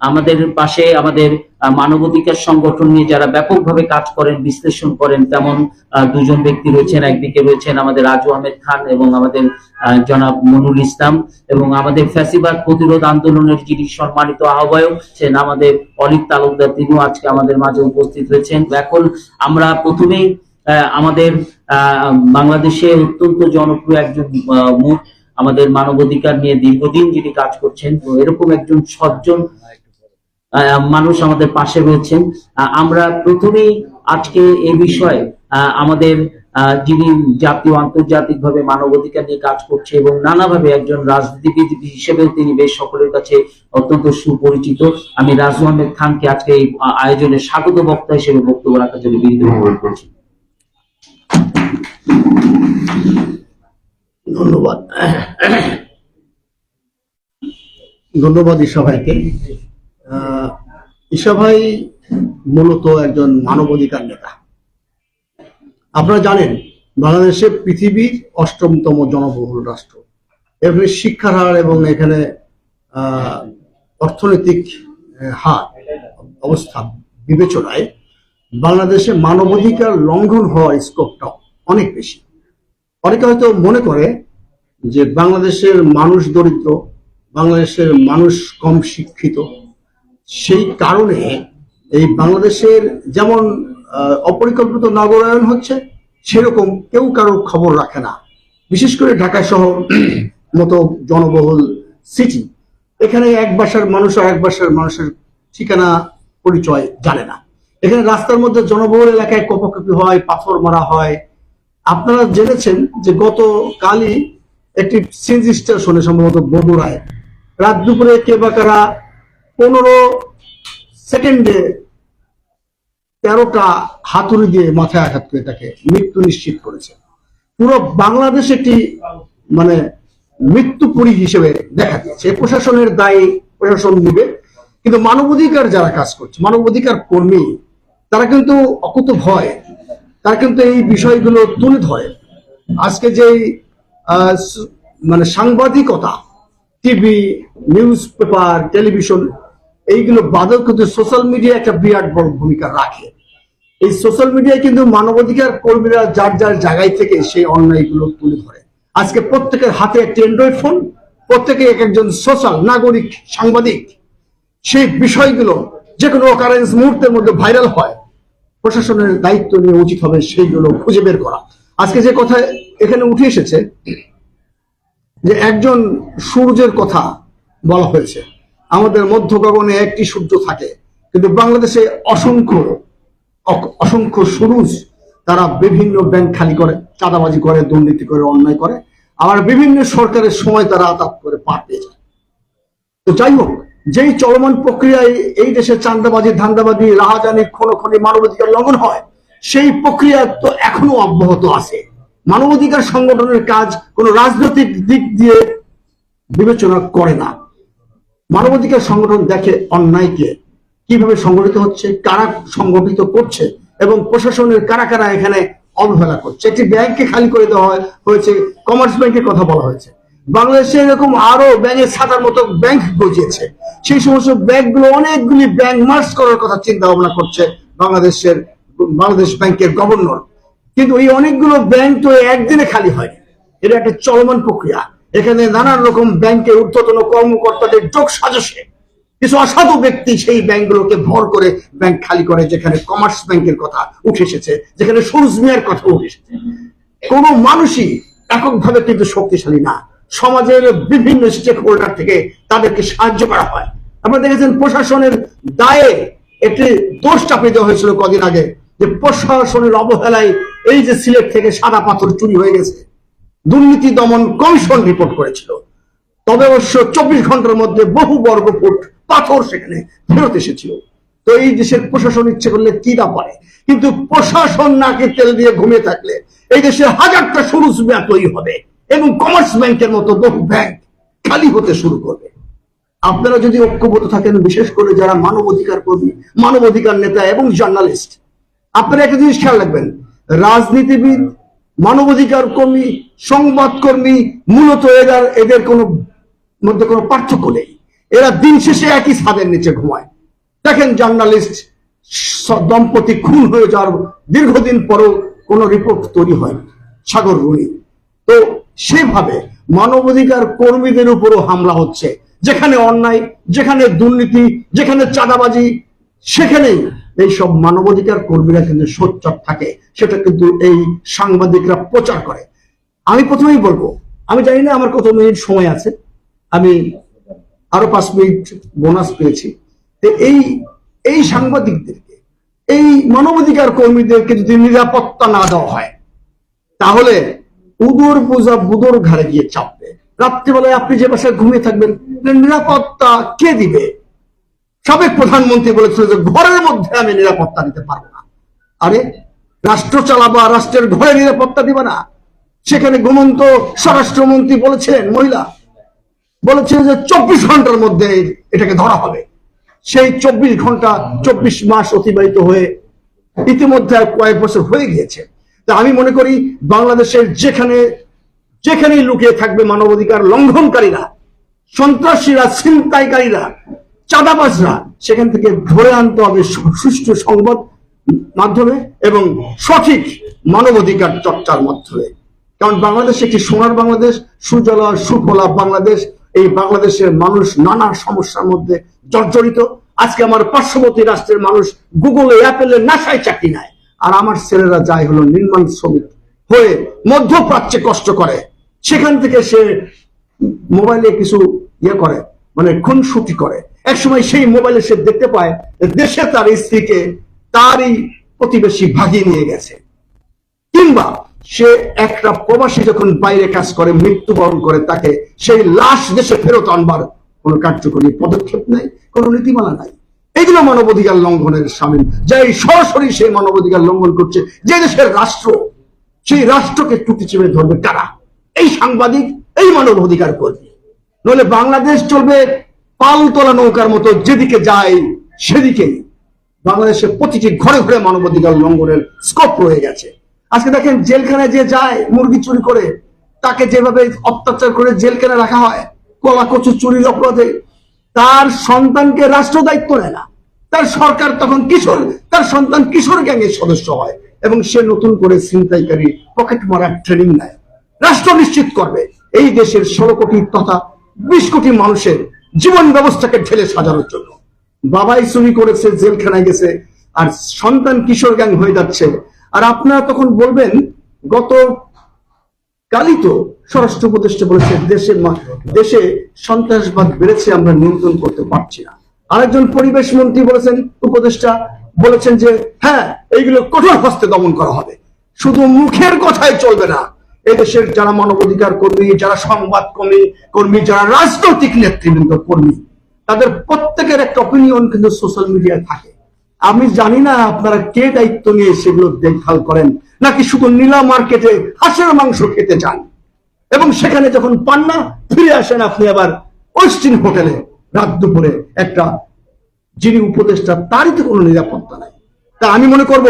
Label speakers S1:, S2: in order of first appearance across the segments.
S1: আমাদের পাশে আমাদের মানবাধিকার সংগঠন নিয়ে যারা ব্যাপকভাবে কাজ করেন, বিশ্লেষণ করেন, তেমন দুজন ব্যক্তি রয়েছেন। একদিকে রয়েছেন আমাদের রাজু আহমেদ খান এবং আমাদের জনাব মনুল ইসলাম, এবং আমাদের ফ্যাসিবাদ প্রতিরোধ আন্দোলনের যিনি সম্মানিত আহ্বায়ক ছিলেন আমাদের অলিক তালুকদার, তিনিও আজকে আমাদের মাঝে উপস্থিত হয়েছেন। এখন আমরা প্রথমেই আমাদের বাংলাদেশে অত্যন্ত জনপ্রিয় একজন মুখ, আমাদের মানবাধিকার নিয়ে দীর্ঘদিন যিনি কাজ করছেন, তো এরকম একজন সজ্জন মানুষ আমাদের পাশে রয়েছেন। আমরা প্রথমেই আজকে এই বিষয়ে আমাদের যিনি জাতীয় আন্তর্জাতিকভাবে মানবাধিকার নিয়ে কাজ করছে এবং নানাভাবে একজন রাজনীতিবিদ হিসেবেও তিনি বেশ সকলের কাছে অত্যন্ত সুপরিচিত, আমি রাজু আহমেদ খানকে আজকে এই আয়োজনে স্বাগত বক্তা হিসেবে বক্তব্য রাখার জন্য বিনীত অনুরোধ করছি।
S2: ধন্যবাদ। ধন্যবাদ ঈশা ভাইকে। ঈশা ভাই মূলত একজন মানবাধিকার নেতা। আপনারা জানেন বাংলাদেশে পৃথিবীর ৮ম জনবহুল রাষ্ট্র। এখানে শিক্ষার হার এবং এখানে অর্থনৈতিক হার অবস্থা বিবেচনায় বাংলাদেশে মানবাধিকার লঙ্ঘন হওয়ার স্কোপটা অনেক বেশি। অনেকে হয়তো মনে করে যে বাংলাদেশের মানুষ দরিদ্র, বাংলাদেশের মানুষ কম শিক্ষিত, সেই কারণে এই বাংলাদেশের যেমন অপরিকল্পিত নগরায়ন হচ্ছে সেরকম কেউ কারোর খবর রাখে না। বিশেষ করে ঢাকা শহর মতো জনবহুল সিটি, এখানে এক বাসার মানুষ আর এক বাসার মানুষের ঠিকানা পরিচয় জানে না। এখানে রাস্তার মধ্যে জনবহুল এলাকায় কপাকপি হয়, পাথর মারা হয়। আপনারা জেনেছেন যে গতকালই একটি সিএনজি স্টেশনে সম্ভবত বগুড়ায় রাত দুপুরে কে বা কারা 15 সেকেন্ডে 13টা হাতুড়ি দিয়ে মাথায় আঘাত করে তাকে মৃত্যু নিশ্চিত করেছে। পুরো বাংলাদেশ একটি মানে মৃত্যুপুরী হিসেবে দেখা দিয়েছে। প্রশাসনের দায়ী প্রশাসন নিবে, কিন্তু মানবাধিকার যারা কাজ করছে, মানবাধিকার কর্মী, তারা কিন্তু অকুত ভয়, তারা কিন্তু এই বিষয়গুলো তুলে ধরে। আজকে যে মানে সাংবাদিকতা, টিভি, নিউজ পেপার, টেলিভিশন, এইগুলো বাদেও কিন্তু সোশ্যাল মিডিয়া একটা বিরাট বড় ভূমিকা রাখে। এই সোশ্যাল মিডিয়ায় কিন্তু মানবাধিকার কর্মীরা যার যার জায়গায় থেকে সেই অন্যায়গুলো তুলে ধরে। আজকে প্রত্যেকের হাতে একটি অ্যান্ড্রয়েড ফোন, প্রত্যেকে এক একজন সোশ্যাল নাগরিক সাংবাদিক। সেই বিষয়গুলো যে কোনো অকারেন্স মুহূর্তের মধ্যে ভাইরাল হয়। প্রশাসনের দায়িত্ব নিয়ে উচিত হবে সেইগুলো খুঁজে বের করা। আজকে যে কথা এখানে উঠে এসেছে যে একজন সূর্যের কথা বলা হয়েছে, আমাদের মধ্য গগনে একটি সূর্য থাকে, কিন্তু বাংলাদেশে অসংখ্য অসংখ্য সূরজ, তারা বিভিন্ন ব্যাংক খালি করে, চাঁদাবাজি করে, দুর্নীতি করে, অন্যায় করে, আবার বিভিন্ন সরকারের সময় তারা আতাত করে পার পেয়ে যায়। তো যাই হোক, যেই চলমান প্রক্রিয়ায় এই দেশে চাঁদাবাজি, ধান্দাবাজি, রাহাজানি, খুনোখুনি, মানবাধিকার লঙ্ঘন হয়, সেই প্রক্রিয়া তো এখনো অব্যাহত আছে। মানবাধিকার সংগঠনের কাজ কোন রাজনৈতিক দিক দিয়ে বিবেচনা করে না। মানবাধিকার সংগঠন দেখে অন্যায়কে কিভাবে সংগঠিত হচ্ছে, কারা সংগঠিত করছে এবং প্রশাসনের কারা কারা এখানে অবহেলা করছে। একটি ব্যাংককে খালি করে দেওয়া হয়েছে, কমার্স ব্যাংকের কথা বলা হয়েছে। বাংলাদেশে এরকম আরো ব্যাংকের ছাতার মতো ব্যাংক গজিয়েছে। সেই সমস্ত ব্যাংকগুলো, অনেকগুলি ব্যাংক মার্জ করার কথা চিন্তা ভাবনা করছে বাংলাদেশ ব্যাংকের গভর্নর। কিন্তু এই অনেকগুলো ব্যাংক তো একদিনে খালি হয়, এটা একটা চলমান প্রক্রিয়া। এখানে নানান রকম ব্যাংকের ঊর্ধ্বতন কর্মকর্তাদের যোগ সাজসে কিছু অসাধু ব্যক্তি সেই ব্যাংকগুলোকে ভর করে ব্যাংক খালি করে। যেখানে কমার্স ব্যাংকের কথা উঠে এসেছে, যেখানে সূরজ মিয়ার কথা উঠে এসেছে। কোন মানুষই এককভাবে কিন্তু শক্তিশালী না। সমাজের বিভিন্ন স্টেক হোল্ডার থেকে তাদেরকে সাহায্য করা হয়। আপনারা দেখেছেন প্রশাসনের দায়ে একটি দোষ চাপিয়ে দেওয়া হয়েছিল কদিন আগে, যে প্রশাসনের অবহেলায় এই যে সিলেট থেকে সাদা পাথর চুরি হয়ে গেছে। দুর্নীতি দমন কমিশন রিপোর্ট করেছিল, তবে অবশ্য 24 ঘন্টার মধ্যে বহু বর্গ ফুট পাথর সেখানে ফেরত এসেছিল। তো এই দেশের প্রশাসন ইচ্ছে করলে কি না পারে, কিন্তু প্রশাসন নাকি তেল দিয়ে ঘুমিয়ে থাকলে এই দেশে হাজারটা সূরজ মিয়া তৈরি হবে এবং কমার্স ব্যাংকের মতো বহু ব্যাংক খালি হতে শুরু করবে। আপনারা যদি ঐক্যবদ্ধ থাকেন, বিশেষ করে যারা মানবাধিকার কর্মী, মানবাধিকার নেতা এবং জার্নালিস্ট, আপনারা একটা জিনিস খেয়াল রাখবেন, রাজনীতিবিদ, মানবাধিকার কর্মী, সংবাদকর্মী, মূলত এদের কোনো মধ্যে কোনো পার্থক্য নেই। এরা দিন শেষে একই ছাদের নিচে ঘুমায়। দেখেন জার্নালিস্ট দম্পতি খুন হয়ে যাওয়ার দীর্ঘদিন পরও কোনো রিপোর্ট তৈরি হয়নি, সাগর রুনি। তো সেভাবে মানবাধিকার কর্মীদের উপরও হামলা হচ্ছে। যেখানে অন্যায়, যেখানে দুর্নীতি, যেখানে চাঁদাবাজি, সেখানেই এইসব মানবাধিকার কর্মীরা কিন্তু সোচ্চার থাকে। সেটা কিন্তু এই সাংবাদিকরা প্রচার করে। আমি প্রথমেই বলবো, আমি জানি না আমার কত মিনিট সময় আছে, আমি আরো 5 মিনিট বোনাস পেয়েছি। এই সাংবাদিকদেরকে, এই মানবাধিকার কর্মীদেরকে যদি নিরাপত্তা না দেওয়া হয়, তাহলে উদর বোঝা বুদর ঘাড়ে গিয়ে চাপবে। রাত্রিবেলায় আপনি যে বাসায় ঘুমিয়ে থাকবেন, নিরাপত্তা কে দিবে? সাবেক প্রধানমন্ত্রী বলেছিল যে ঘরের মধ্যে আমি নিরাপত্তা দিতে পারবো না। আরে রাষ্ট্র চালাবা, রাষ্ট্রের ঘরে নিরাপত্তা দিবা না? সেখানে ঘুমন্ত স্বরাষ্ট্রমন্ত্রী বলেছেন, মহিলা বলেছেন যে 24 ঘন্টার মধ্যে এটাকে ধরা হবে। সেই 24 ঘন্টা 24 মাস অতিবাহিত হয়ে ইতিমধ্যে কয়েক বছর হয়ে গিয়েছে। তা আমি মনে করি বাংলাদেশের যেখানেই লুকিয়ে থাকবে মানবাধিকার লঙ্ঘনকারীরা, সন্ত্রাসীরা, ছিনতাইকারীরা, চাঁদাবাজরা, সেখান থেকে ধরে আনতে হবে সুষ্ঠু সংবাদ মাধ্যমে এবং সঠিক মানবাধিকার চর্চার মাধ্যমে। কারণ বাংলাদেশ একটি সোনার বাংলাদেশ, সুজলা সুফলা বাংলাদেশ। এই বাংলাদেশের মানুষ নানা সমস্যার মধ্যে জর্জরিত। আজকে আমার পার্শ্ববর্তী রাষ্ট্রের মানুষ গুগলে, অ্যাপেলে, নাসায় চাকরি নেয়, আর আমার ছেলেরা যায় হলো নির্মাণ শ্রমিক হয়ে মধ্যপ্রাচ্যে কষ্ট করে। সেখান থেকে সে মোবাইলে কিছু করে, মানে খুনসুটি করে। একসময় সেই মোবাইলে সে দেখতে পায় দেশে তার স্ত্রীকে তারই প্রতিবেশী ভাগিয়ে নিয়ে গেছে। কিংবা সে একটা প্রবাসী যখন বাইরে কাজ করে, মৃত্যুবরণ করে, তাকে সেই লাশ দেশে ফেরত আনবার কোন কার্যকরী পদক্ষেপ নাই, কোন নীতিমালা নাই। এগুলো মানবাধিকার লঙ্ঘনের সামিল, যাই সরাসরি সেই মানবাধিকার লঙ্ঘন করছে। যে দেশের রাষ্ট্র, সেই রাষ্ট্রকে টুটি চেপে ধরবে কারা? এই সাংবাদিক, এই মানবাধিকার কর্মী। নইলে বাংলাদেশ চলবে পালতোলা নৌকার মতো, যেদিকে যায় সেদিকেই। বাংলাদেশের প্রতিটি ঘরে ঘরে মানবাধিকার লঙ্ঘনের স্কোপ রয়ে গেছে। আজকে দেখেন জেলখানায় যে যায় মুরগি চুরি করে, তাকে যেভাবে অত্যাচার করে জেলখানায় রাখা হয় কলা কচু চুরির অপরাধে, তার সন্তানকে রাষ্ট্র দায়িত্ব নেয় না। তার সরকার তখন তার সন্তান কিশোর গ্যাংয়ের সদস্য হয় এবং সে নতুন করে ছিনতাইকারী পকেট মারার ট্রেনিং নেয়। রাষ্ট্র নিশ্চিত করবে এই দেশের 16 কোটি তথা 20 কোটি মানুষের জীবন ব্যবস্থাকে ঢেলে সাজানোর জন্য। বাবাই চুরি করেছে, জেলখানায় গেছে, আর সন্তান কিশোর গ্যাং হয়ে যাচ্ছে। আর আপনারা তখন বলবেন, গত কালই তো স্বরাষ্ট্র উপদেষ্টা বলেছে দেশে সন্ত্রাসবাদ বেড়েছে, আমরা নিয়ন্ত্রণ করতে পারছি না। আরেকজন পরিবেশ মন্ত্রী বলেছেন, উপদেষ্টা বলেছেন যে হ্যাঁ, এইগুলো কঠোর হস্তে দমন করা হবে। শুধু মুখের কথাই চলবে না। এদেশের যারা মানবাধিকার কর্মী, যারা সংবাদ কর্মী, যারা রাজনৈতিক নেতৃবৃন্দ কর্মী, তাদের প্রত্যেকের একটা অপিনিয়ন কিন্তু সোশ্যাল মিডিয়ায় থাকে। আমি জানি না আপনারা কে দায়িত্ব নিয়ে সেগুলো দেখভাল করেন, নাকি শুধু নীলা মার্কেটে হাঁসের মাংস খেতে যান এবং সেখানে যখন পান না ফিরে আসেন আপনি আবার ওয়েস্টিন হোটেলে রাত দুপুরে। একটা যিনি উপদেষ্টা, তারই তো কোনো নিরাপত্তা নাই। তা আমি মনে করব,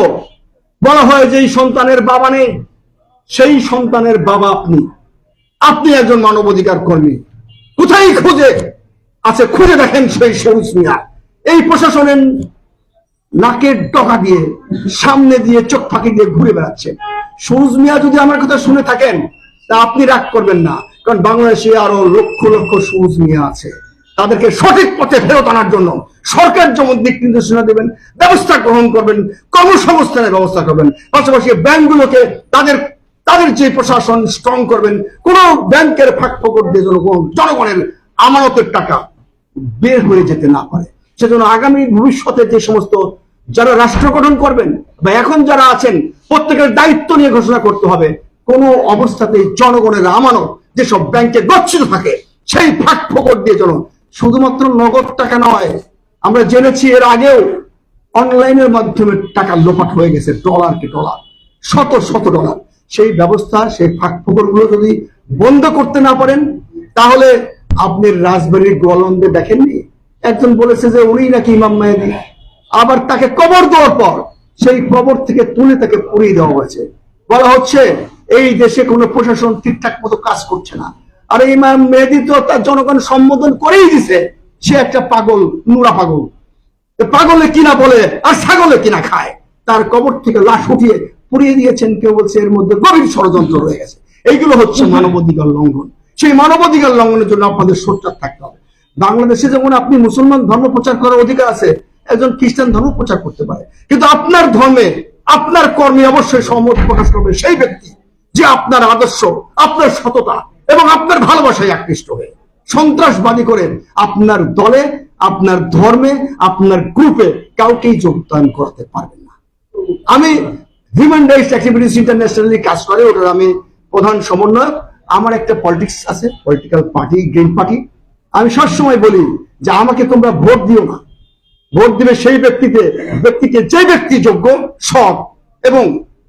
S2: বলা হয় যে এই সন্তানের বাবা নেই, সেই সন্তানের বাবা আপনি একজন মানবাধিকার কর্মী। কোথায় খুঁজে আছে, খুঁজে দেখেন সেই সবুজ মিয়া এই প্রশাসনের নাকের ডগা দিয়ে, সামনে দিয়ে, চোখ ফাঁকি দিয়ে ঘুরে বেড়াচ্ছে। সবুজ মিয়া যদি আমার কথা শুনে থাকেন, তা আপনি রাগ করবেন না, কারণ বাংলাদেশে আরো লক্ষ লক্ষ সবুজ মিয়া আছে। তাদেরকে সঠিক পথে ফেরত আনার জন্য সরকার যেমন দিক নির্দেশনা দেবেন, ব্যবস্থা গ্রহণ করবেন, কর্মসংস্থানের ব্যবস্থা করবেন। পাশাপাশি ব্যাংকগুলোকে তাদের যে প্রশাসন স্ট্রং করবেন, কোন ব্যাংকের ফাঁক ফোকর দিয়ে যেন জনগণের আমানতের টাকা বের হয়ে যেতে না পারে। সেজন্য আগামী ভবিষ্যতে যে সমস্ত যারা রাষ্ট্র গঠন করবেন বা এখন যারা আছেন, প্রত্যেকের দায়িত্ব নিয়ে ঘোষণা করতে হবে, কোন অবস্থাতেই জনগণের আমানত যেসব ব্যাংকে গচ্ছিত থাকে সেই ফাঁক ফোকর দিয়ে যেন, শুধুমাত্র নগদ টাকা নয়, আমরা জেনেছি এর আগেও অনলাইনের মাধ্যমে টাকা লোপাট হয়ে গেছে, ডলারকে ডলার, শত শত ডলার। সেই ব্যবস্থা, সেই ফাঁক ফোকর গুলো যদি বন্ধ করতে না পারেন, তাহলে আপনি রাজবাড়ির গোয়ালন্দে দেখেননি, একজন বলেছে যে উনি নাকি ইমাম মেহেদী, আবার তাকে কবর দেওয়ার পর সেই কবর থেকে তুলে তাকে পুড়িয়ে দেওয়া হয়েছে। বলা হচ্ছে এই দেশে কোনো প্রশাসন ঠিকঠাক মতো কাজ করছে না। আর ইমাম মেহেদী তো তার জনগণ সম্বোধন করেই দিছে সে একটা পাগল, নুরা পাগল। পাগলে কিনা বলে আর ছাগলে কিনা খায়। তার কবর থেকে লাশ উঠিয়ে পুড়িয়ে দিয়েছেন, কেউ বলছে এর মধ্যে গভীর ষড়যন্ত্র রয়ে গেছে। এইগুলো হচ্ছে মানবাধিকার লঙ্ঘন। সেই মানবাধিকার লঙ্ঘনের জন্য আপনাদের সোচ্চার থাকতে হবে। বাংলাদেশে যেমন আপনি মুসলমান ধর্ম প্রচার করার অধিকার আছে, একজন খ্রিস্টান ধর্ম প্রচার করতে পারে, কিন্তু আপনার ধর্মে আপনার কর্মে অবশ্যই সহমত প্রকাশ করবে সেই ব্যক্তি যে আপনার আদর্শ, আপনার সততা এবং আপনার ভালোবাসায় আকৃষ্ট হয়ে সন্ত্রাসবাদী করে আপনার দলে, আপনার ধর্মে, আপনার গ্রুপে কাউকেই যোগদান করাতে পারবেন না। আমি হিউম্যান রাইটস অ্যাক্টিভিটিস ইন্টারন্যাশনালি কাজ করে, ওটার আমি প্রধান সমন্বয়ক। আমার একটা পলিটিক্স আছে, পলিটিক্যাল পার্টি, গ্রিন পার্টি। আমি সবসময় বলি যে আমাকে তোমরা ভোট দিও না, ভোট দিবে সেই ব্যক্তিকে যে ব্যক্তি যোগ্য, সৎ এবং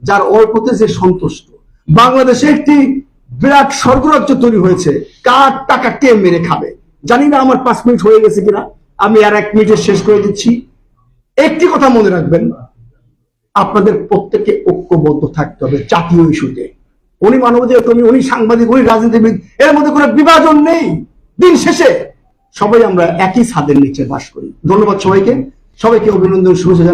S2: যার অল্পতে যে সন্তুষ্ট। বাংলাদেশে একটি বিরাট স্বর্গরাজ্য তৈরি হয়েছে, কার টাকা কে মেরে খাবে জানি না। আমার 5 মিনিট হয়ে গেছে কিনা, আমি আর 1 মিনিটে শেষ করে দিচ্ছি। একটি কথা মনে রাখবেন, আপনাদের প্রত্যেককে ঐক্যবদ্ধ থাকতে হবে জাতীয় ইস্যুতে। উনি মানবাধিকার কর্মী, উনি সাংবাদিক, উনি রাজনীতিবিদ, এর মধ্যে কোনো বিভাজন নেই। দিন শেষে সবাই আমরা একই ছাদের নিচে বাস করি। ধন্যবাদ সবাইকে, সবাইকে অভিনন্দন, শুভেচ্ছা।